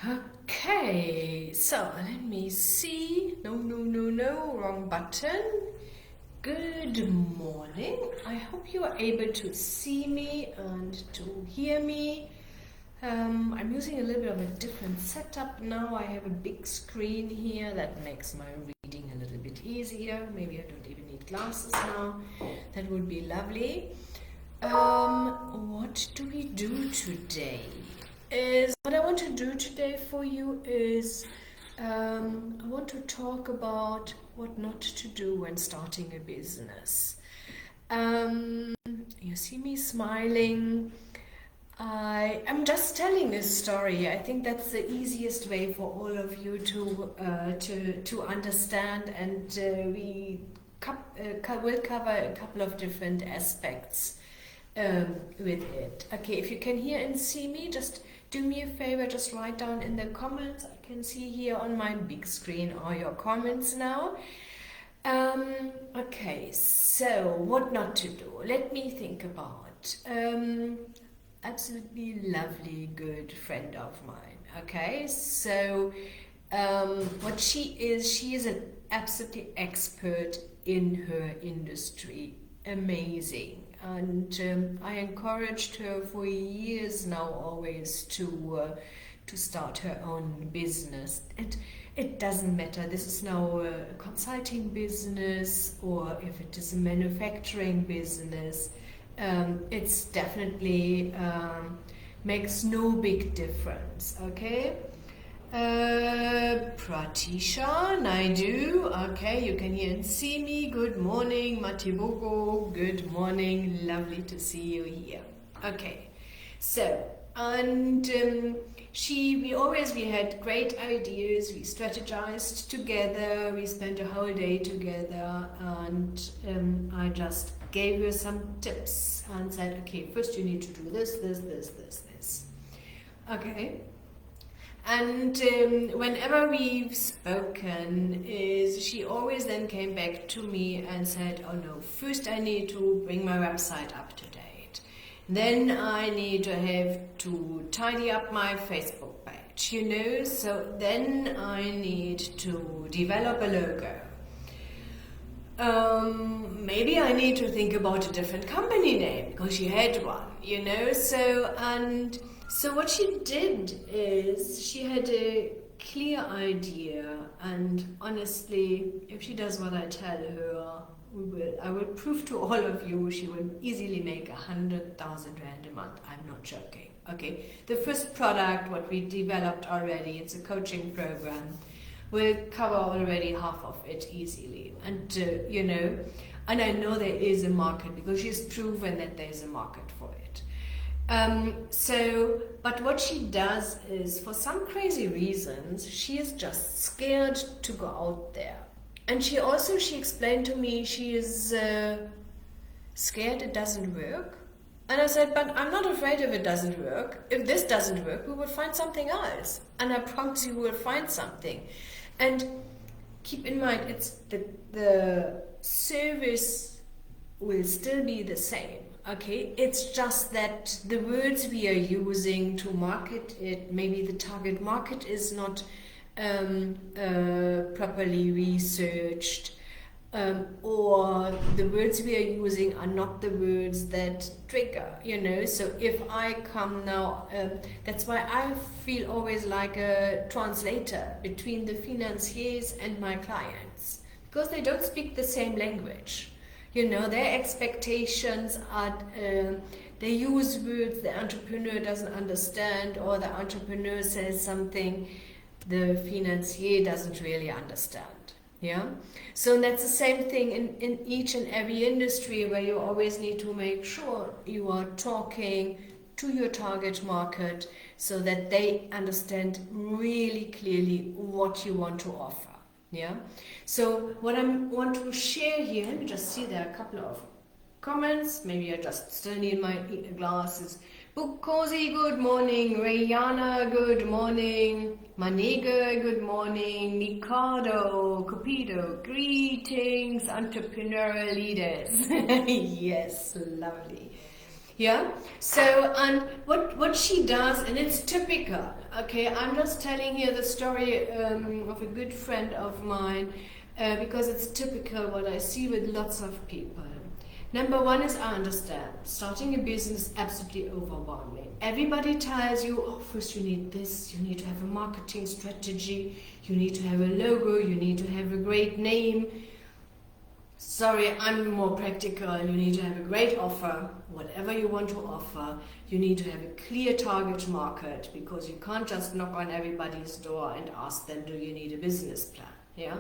Okay, so let me see. No, wrong button. Good morning. I hope you are able to see me and to hear me. I'm using a little bit of a different setup now. I have a big screen here that makes my reading a little bit easier. Maybe I don't even need glasses now. That would be lovely. What do we do today? What I want to do today for you is I want to talk about what not to do when starting a business. You see me smiling. I am just telling a story. I think that's the easiest way for all of you to understand, and we'll cover a couple of different aspects with it. Okay, if you can hear and see me, just do me a favor, just write down in the comments. I can see here on my big screen all your comments now. Okay, so what not to do? Let me think about. Absolutely lovely, good friend of mine. Okay, so what she is an absolutely expert in her industry. Amazing. And I encouraged her for years now always to start her own business. And it doesn't matter, this is now a consulting business or if it is a manufacturing business. It's definitely makes no big difference, okay? Pratisha Naidu, okay, you can hear and see me. Good morning, Matibogo, good morning, lovely to see you here. Okay, so, and we had great ideas, we strategized together, we spent a whole day together, and I just gave her some tips and said, okay, first you need to do this. Okay. And whenever we've spoken, she always then came back to me and said, oh no, first I need to bring my website up to date. Then I need to have to tidy up my Facebook page, so then I need to develop a logo. Maybe I need to think about a different company name because she had one, So what she did is she had a clear idea, and honestly, if she does what I tell her, I will prove to all of you she will easily make 100,000 rand a month. I'm not joking. Okay, the first product, what we developed already, it's a coaching program, will cover already half of it easily. And and I know there is a market because she's proven that there is a market for it. But what she does is, for some crazy reasons, she is just scared to go out there. And she explained to me she is scared it doesn't work. And I said, but I'm not afraid if it doesn't work. If this doesn't work, we will find something else. And I promise you we'll find something. And keep in mind, it's the service will still be the same. Okay, it's just that the words we are using to market it, maybe the target market is not properly researched, or the words we are using are not the words that trigger, So if I come now, that's why I feel always like a translator between the financiers and my clients, because they don't speak the same language. Their expectations are, they use words the entrepreneur doesn't understand, or the entrepreneur says something the financier doesn't really understand. Yeah? So that's the same thing in each and every industry, where you always need to make sure you are talking to your target market so that they understand really clearly what you want to offer. Yeah. So what I want to share here, let me just see, there are a couple of comments. Maybe I just still need my glasses. Bukosi, good morning. Rayana, good morning. Manega, good morning. Mikado, Cupido, greetings, entrepreneurial leaders. Yes, lovely. Yeah. So, and what she does, and it's typical. Okay, I'm just telling here the story of a good friend of mine because it's typical what I see with lots of people. Number one is I understand. Starting a business is absolutely overwhelming. Everybody tells you, oh, first you need this, you need to have a marketing strategy, you need to have a logo, you need to have a great name. Sorry, I'm more practical. You need to have a great offer, whatever you want to offer. You need to have a clear target market because you can't just knock on everybody's door and ask them, do you need a business plan? Yeah?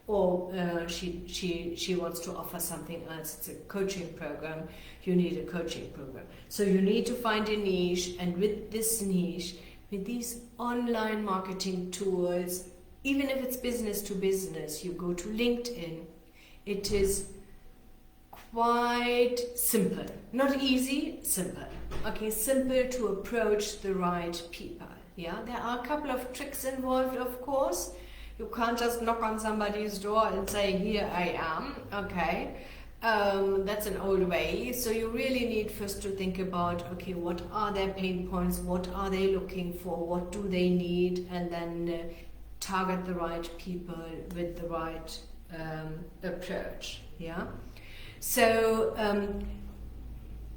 Or she wants to offer something else. It's a coaching program. You need a coaching program. So you need to find a niche, and with this niche, with these online marketing tools, even if it's business to business, you go to LinkedIn. It is quite simple. Not easy, simple. Okay, simple to approach the right people. Yeah, there are a couple of tricks involved, of course. You can't just knock on somebody's door and say, here I am. Okay, that's an old way. So you really need first to think about, okay, what are their pain points? What are they looking for? What do they need? And then target the right people with the right approach. Yeah, so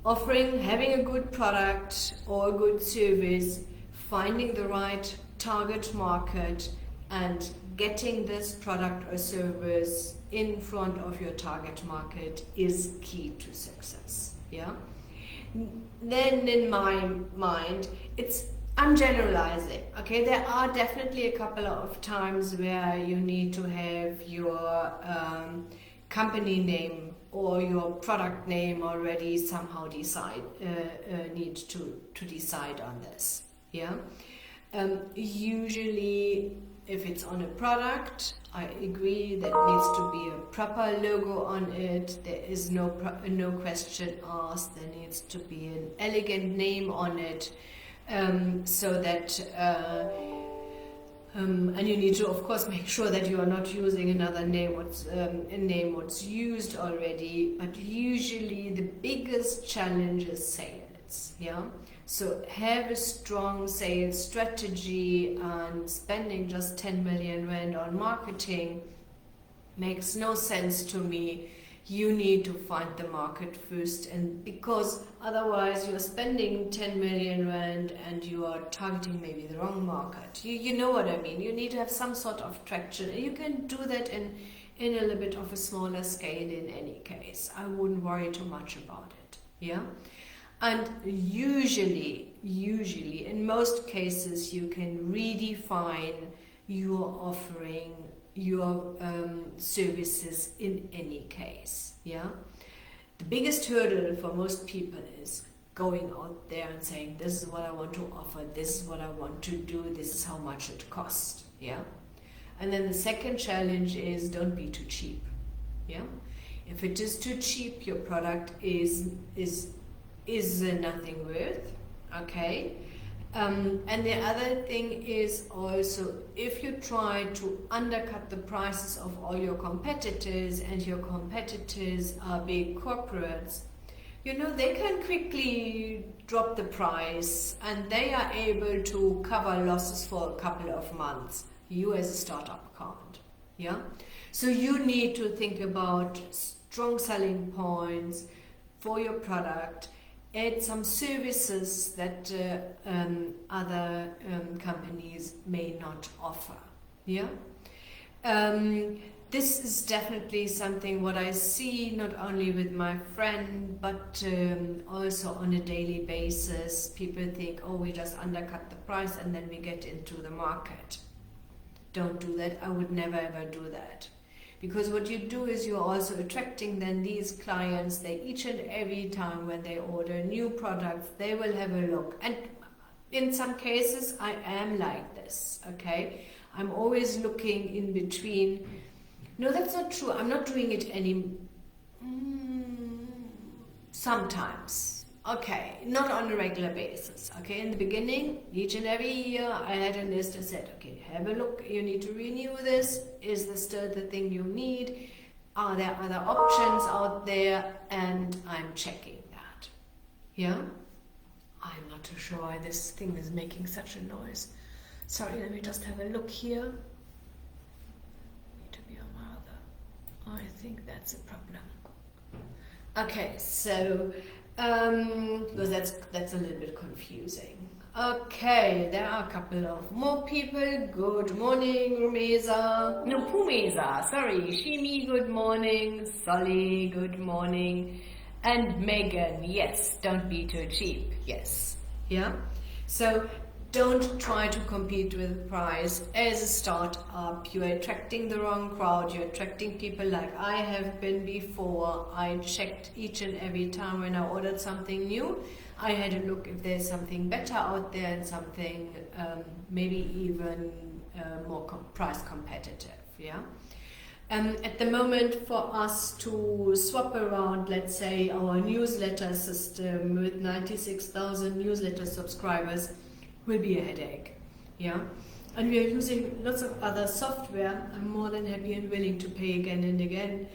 having a good product or a good service, finding the right target market, and getting this product or service in front of your target market is key to success. Yeah. Then in my mind, I'm generalizing, okay? There are definitely a couple of times where you need to have your company name or your product name already somehow need to decide on this, yeah? Usually, if it's on a product, I agree that needs to be a proper logo on it. There is no question asked. There needs to be an elegant name on it. So that and you need to of course make sure that you are not using another name what's used already, but usually the biggest challenge is sales. Yeah, so have a strong sales strategy, and spending just 10 million rand on marketing makes no sense to me. You need to find the market first, and because otherwise you're spending 10 million rand and you are targeting maybe the wrong market. You know what I mean. You need to have some sort of traction, and you can do that in a little bit of a smaller scale in any case. I wouldn't worry too much about it. Yeah, and usually in most cases you can redefine your offering, your services in any case. Yeah, the biggest hurdle for most people is going out there and saying, this is what I want to offer, this is what I want to do, this is how much it costs. Yeah, and then the second challenge is don't be too cheap. Yeah, if it is too cheap, your product is nothing worth. Okay. And the other thing is also, if you try to undercut the prices of all your competitors, and your competitors are big corporates, they can quickly drop the price and they are able to cover losses for a couple of months. You as a startup can't. Yeah? So you need to think about strong selling points for your product. Add some services that other companies may not offer. Yeah, this is definitely something what I see not only with my friend, but also on a daily basis. People think, oh, we just undercut the price and then we get into the market. Don't do that. I would never ever do that. Because what you do is you're also attracting then these clients. They each and every time when they order new products, they will have a look. And in some cases, I am like this, okay? I'm always looking in between. No, that's not true. I'm not doing it sometimes. Okay, not on a regular basis. Okay, in the beginning, each and every year, I had a list. I said, okay, have a look. You need to renew this. Is this still the thing you need? Are there other options out there? And I'm checking Yeah? I'm not too sure why this thing is making such a noise. Sorry, let me just have a look here. Need to be on my other. I think that's a problem. Okay, so because that's a little bit confusing. Okay, there are a couple of more people. Good morning, Rumeza. No, Pumeza. Sorry, Shimi. Good morning. Solly. Good morning. And Megan. Yes, don't be too cheap. Yes. Yeah. So don't try to compete with price. As a startup, you're attracting the wrong crowd. You're attracting people like I have been before. I checked each and every time when I ordered something new. I had a look if there's something better out there and something maybe even more price competitive. Yeah. At the moment, for us to swap around, let's say, our newsletter system with 96,000 newsletter subscribers will be a headache. Yeah. And we are using lots of other software. I'm more than happy and willing to pay again and again,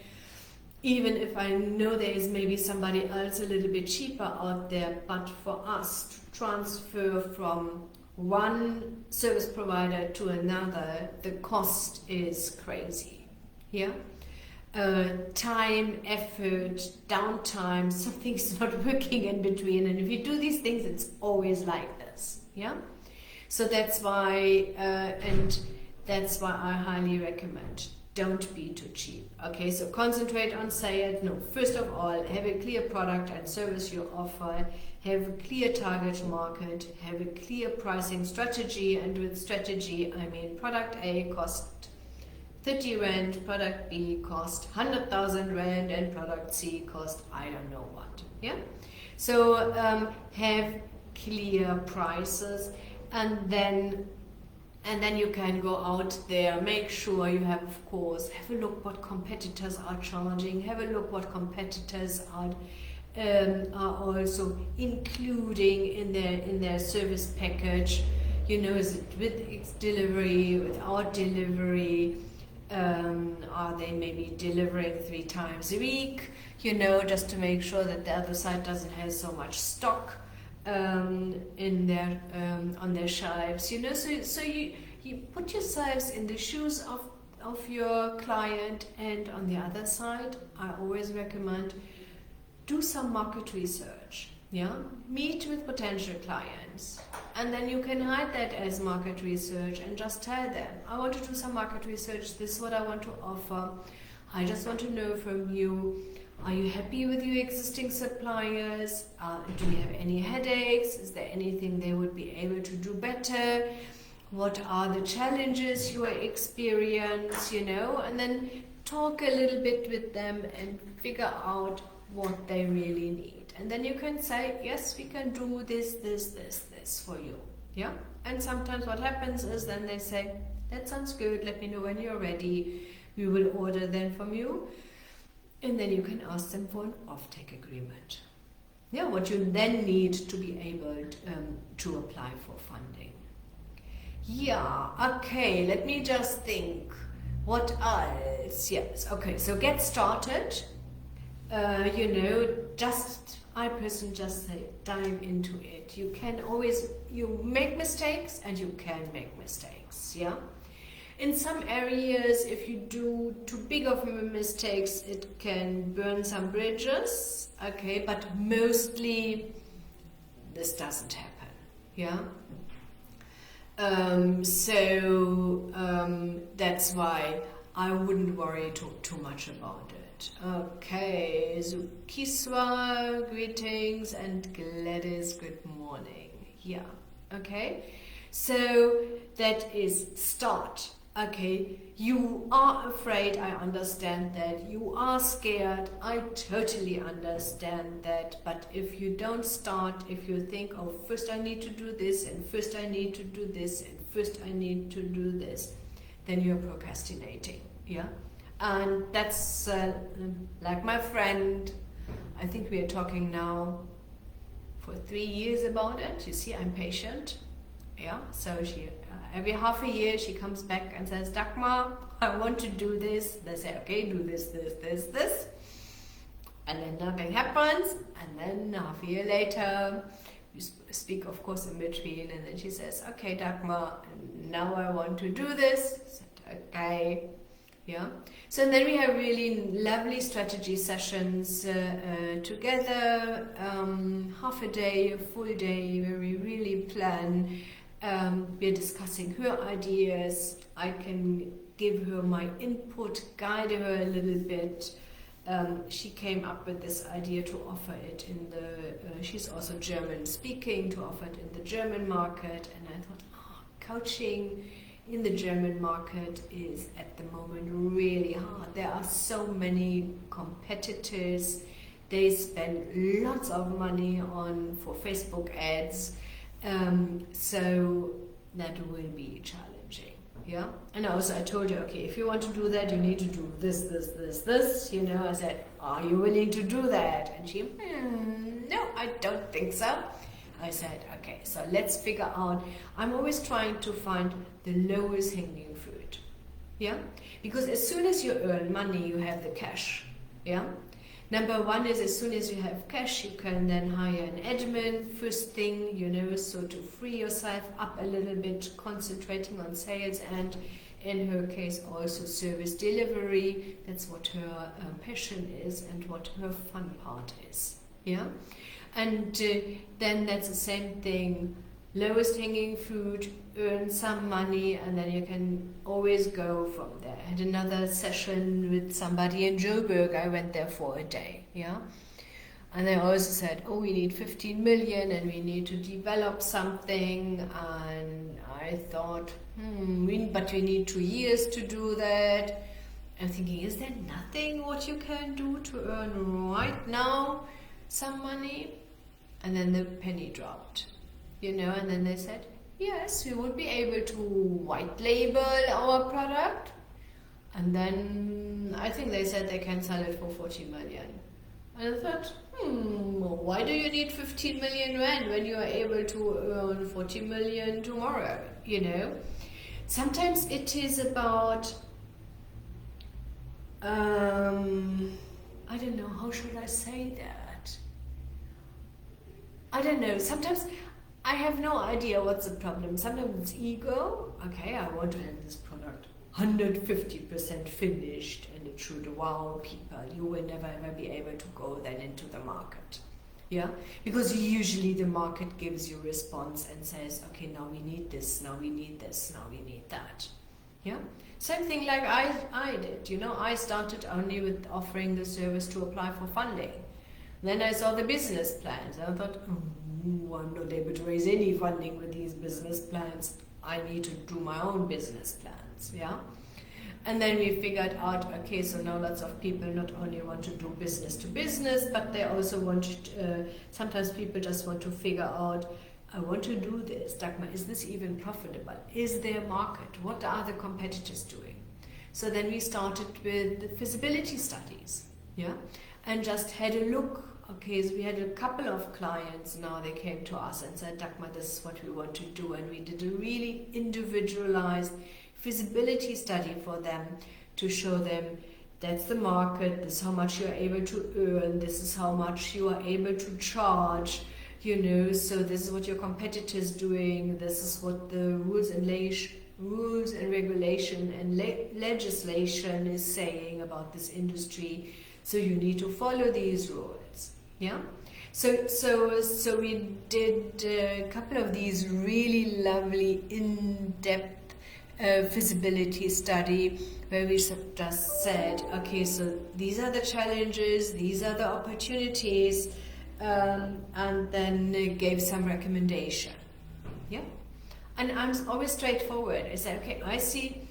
even if I know there is maybe somebody else a little bit cheaper out there. But for us to transfer from one service provider to another, the cost is crazy. Yeah. Time, effort, downtime, something's not working in between. And if you do these things, it's always like this. Yeah. So that's why, and that's why I highly recommend, don't be too cheap. Okay, so concentrate on sales. No, first of all, have a clear product and service you offer, have a clear target market, have a clear pricing strategy, and with strategy, I mean product A cost 30 Rand, product B cost 100,000 Rand, and product C cost I don't know what. Yeah, so have clear prices, and then you can go out there, make sure you have, of course, have a look what competitors are charging, have a look what competitors are also including in their service package. You know, is it with delivery, without delivery? Are they maybe delivering 3 times a week? You know, just to make sure that the other side doesn't have so much stock in their on their shelves. You know, so you put yourselves in the shoes of your client, and on the other side, I always recommend do some market research. Yeah, meet with potential clients, and then you can hide that as market research and just tell them, I want to do some market research, this is what I want to offer, I just want to know from you, are you happy with your existing suppliers? Do you have any headaches? Is there anything they would be able to do better? What are the challenges you experience, you know? And then talk a little bit with them and figure out what they really need. And then you can say, yes, we can do this for you. Yeah? And sometimes what happens is then they say, that sounds good, let me know when you're ready. We will order then from you. And then you can ask them for an off-take agreement. Yeah, what you then need to be able to apply for funding. Yeah, okay, let me just think. What else? Yes, okay, so get started. You know, I personally just say, dive into it. You can always, you make mistakes and you can make mistakes, yeah? In some areas, if you do too big of mistakes, it can burn some bridges, okay? But mostly, this doesn't happen, yeah? That's why I wouldn't worry too much about it. Okay, Zukiswa, greetings, and Gladys, good morning. Yeah, okay. So that is start. Okay, you are afraid, I understand that. You are scared, I totally understand that. But if you don't start, if you think, oh, first I need to do this, and first I need to do this, and first I need to do this, then you're procrastinating, yeah? And that's like my friend, I think we are talking now for 3 years about it. You see, I'm patient. Yeah, so she every half a year she comes back and says, Dagmar, I want to do this. They say, okay, do this. And then nothing happens. And then half a year later, you speak, of course, in between, and then she says, okay, Dagmar, now I want to do this. I said, okay, yeah. So then we have really lovely strategy sessions together, half a day, a full day, where we really plan. We're discussing her ideas. I can give her my input, guide her a little bit. She came up with this idea to offer it in the, she's also German speaking, to offer it in the German market. And I thought, coaching in the German market is at the moment really hard. There are so many competitors. They spend lots of money for Facebook ads. So that will be challenging. Yeah, and also I told her, okay, if you want to do that, you need to do this, you know. I said, are you willing to do that? And she, no, I don't think so. I said, okay, so let's figure out. I'm always trying to find the lowest hanging fruit. Yeah, because as soon as you earn money, you have the cash. Yeah. Number one is, as soon as you have cash, you can then hire an admin first thing, you know, so to free yourself up a little bit, concentrating on sales and, in her case, also service delivery. That's what her passion is and what her fun part is. Yeah, and then that's the same thing. Lowest hanging fruit, earn some money, and then you can always go from there. I had another session with somebody in Joburg. I went there for a day, yeah. And they also said, oh, we need 15 million and we need to develop something. And I thought, but we need 2 years to do that. I'm thinking, is there nothing what you can do to earn right now some money? And then the penny dropped. You know, and then they said, yes, we would be able to white label our product. And then I think they said they can sell it for 40 million. And I thought, why do you need 15 million rand when you are able to earn 40 million tomorrow? You know, sometimes it is about, I don't know, how should I say that? I don't know, sometimes I have no idea what's the problem. Sometimes it's ego. Okay, I want to have this product 150% finished and it should wow people. You will never ever be able to go then into the market. Yeah, because usually the market gives you a response and says, okay, now we need this, now we need this, now we need that. Yeah, same thing like I did. You know, I started only with offering the service to apply for funding. Then I saw the business plans and I thought, I'm not able to raise any funding with these business plans. I need to do my own business plans, yeah? And then we figured out, okay, so now lots of people not only want to do business to business, but they also want to, sometimes people just want to figure out, I want to do this. Dagmar, is this even profitable? Is there a market? What are the competitors doing? So then we started with the feasibility studies, yeah? And just had a look. Okay, so we had a couple of clients now, they came to us and said, Dagmar, this is what we want to do. And we did a really individualized feasibility study for them to show them that's the market, this is how much you're able to earn, this is how much you are able to charge, you know, so this is what your competitors doing, this is what the rules and regulation and legislation is saying about this industry. So you need to follow these rules. Yeah, so we did a couple of these really lovely in-depth feasibility study where we just said, okay, so these are the challenges, these are the opportunities, and then gave some recommendation. Yeah, and I'm always straightforward. I said, okay, I see.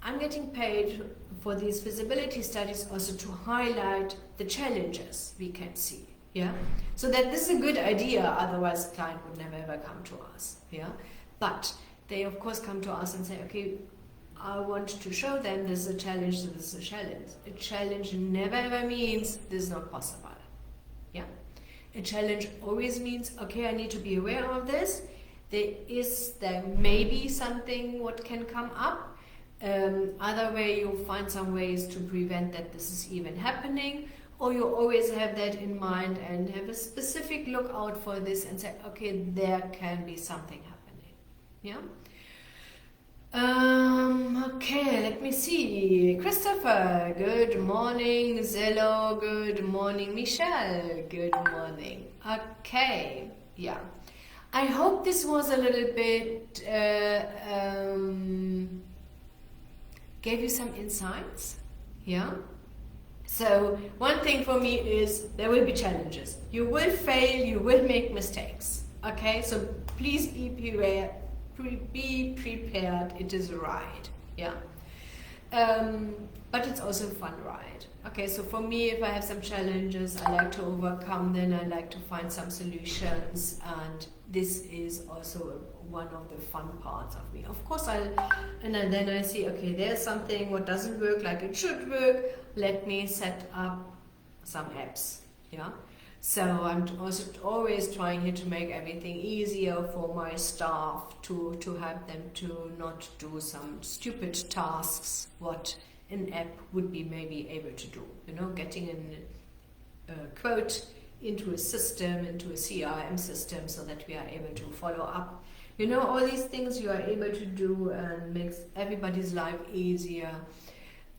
I'm getting paid for these feasibility studies also to highlight the challenges we can see, yeah? So that this is a good idea, otherwise the client would never ever come to us, yeah? But they of course come to us and say, okay, I want to show them this is a challenge, this is a challenge. A challenge never ever means this is not possible, yeah? A challenge always means, okay, I need to be aware of this. There may be something what can come up. Other way, you'll find some ways to prevent that this is even happening, or you always have that in mind and have a specific look out for this and say, okay, there can be something happening. Yeah. Okay, let me see. Christopher, good morning. Zello, good morning. Michelle, good morning. Okay, yeah. I hope this was a little bit, gave you some insights. Yeah. So one thing for me is there will be challenges. You will fail, you will make mistakes. Okay, so please be prepared. Be prepared. It is a ride. Yeah. But it's also a fun ride. Okay, so for me, if I have some challenges I like to overcome, then I like to find some solutions, and this is also one of the fun parts of me. Of course, then I see, okay, there's something what doesn't work like it should work. Let me set up some apps. Yeah. So I'm also always trying here to make everything easier for my staff, to help them to not do some stupid tasks what an app would be maybe able to do. You know, getting a quote into a system, into a CRM system, so that we are able to follow up. You know, all these things you are able to do and makes everybody's life easier.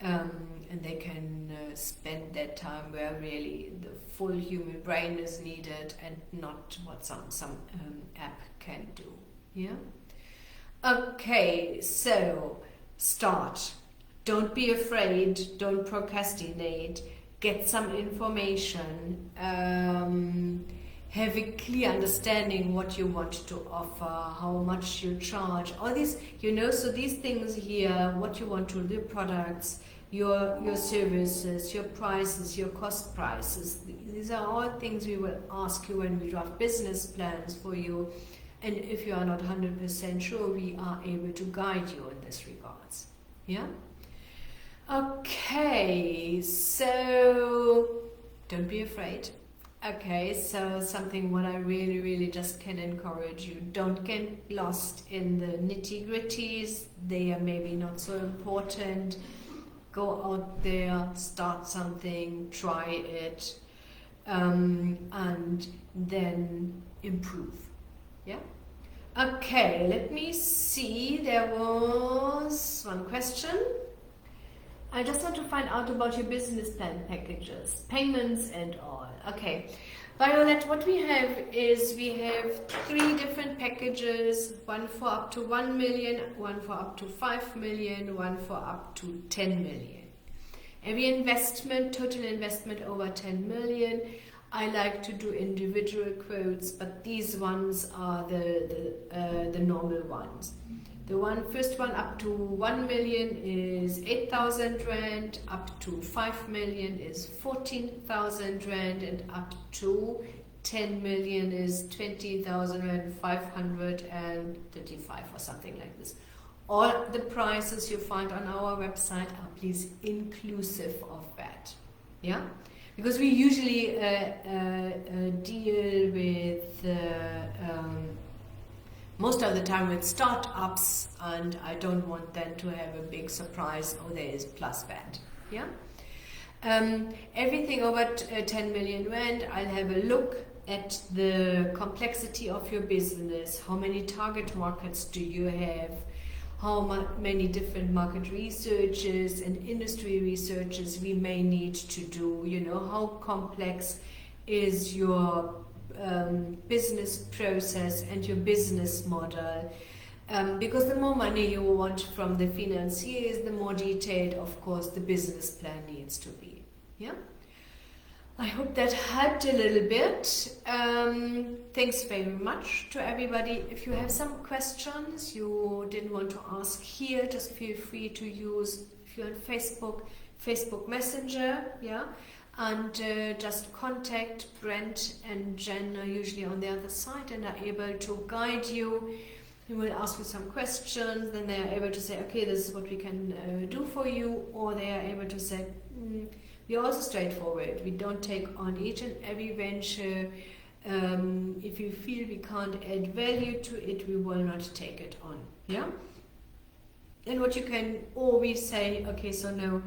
And they can spend their time where really the full human brain is needed and not what some app can do. Yeah. Okay, so start. Don't be afraid. Don't procrastinate. Get some information. Have a clear understanding what you want to offer, how much you charge, all these, you know, so these things here, what you want to do, products, your services, your prices, your cost prices. These are all things we will ask you when we draft business plans for you. And if you are not 100% sure, we are able to guide you in this regards. Yeah? Okay, so don't be afraid. Okay, so something what I really, really just can encourage you. Don't get lost in the nitty-gritties. They are maybe not so important. Go out there, start something, try it, and then improve. Yeah? Okay, let me see. There was one question. I just want to find out about your business plan packages, payments and all. Okay, Violet, what we have is we have 3 different packages, one for up to 1 million, one for up to 5 million, one for up to 10 million. Every investment, total investment over 10 million. I like to do individual quotes, but these ones are the normal ones. The first one up to 1 million is 8,000 Rand, up to 5 million is 14,000 Rand, and up to 10 million is 20,535 or something like this. All the prices you find on our website are please inclusive of that. Yeah? Because we usually deal with most of the time with startups, and I don't want them to have a big surprise, oh, there is plus that. Yeah? Everything over 10 million Rand, I'll have a look at the complexity of your business. How many target markets do you have? How many different market researches and industry researches we may need to do? You know, how complex is your business process and your business model, because the more money you want from the financiers, the more detailed, of course, the business plan needs to be. Yeah, I hope that helped a little bit. Thanks very much to everybody. If you have some questions you didn't want to ask here, just feel free to use, if you're on Facebook Messenger, yeah. And just contact Brent and Jen, are usually on the other side and are able to guide you. They will ask you some questions, then they are able to say, okay, this is what we can do for you, or they are able to say, we are also straightforward. We don't take on each and every venture. If you feel we can't add value to it, we will not take it on. Yeah? And what you can always say, okay, so no,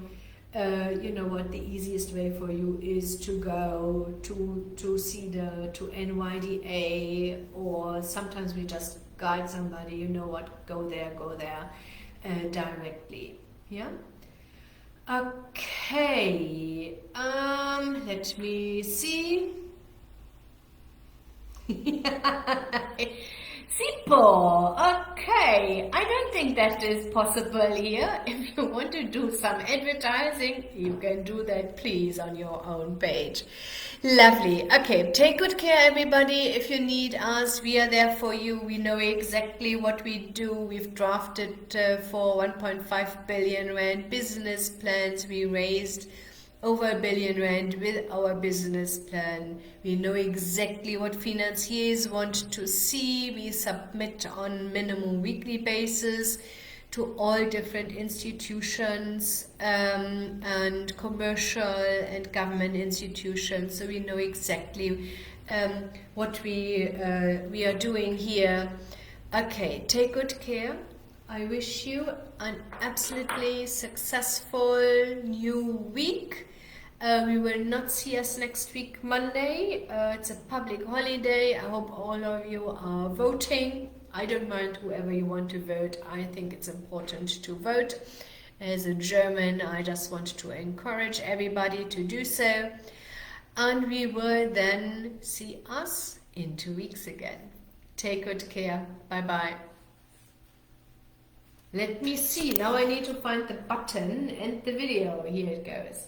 you know what, the easiest way for you is to go to CEDA, to NYDA, or sometimes we just guide somebody, you know what, go there directly. Yeah. Okay. Let me see. Sipo, okay. I don't think that is possible here. If you want to do some advertising, you can do that, please, on your own page. Lovely. Okay, take good care, everybody. If you need us, we are there for you. We know exactly what we do. We've drafted for 1.5 billion rand business plans. We raised over 1 billion rand with our business plan. We know exactly what financiers want to see. We submit on minimum weekly basis to all different institutions and commercial and government institutions. So we know exactly what we are doing here. Okay, take good care. I wish you an absolutely successful new week. We will not see us next week, Monday. It's a public holiday. I hope all of you are voting. I don't mind whoever you want to vote. I think it's important to vote. As a German, I just want to encourage everybody to do so. And we will then see us in 2 weeks again. Take good care. Bye-bye. Let me see. Now I need to find the button and the video. Here it goes.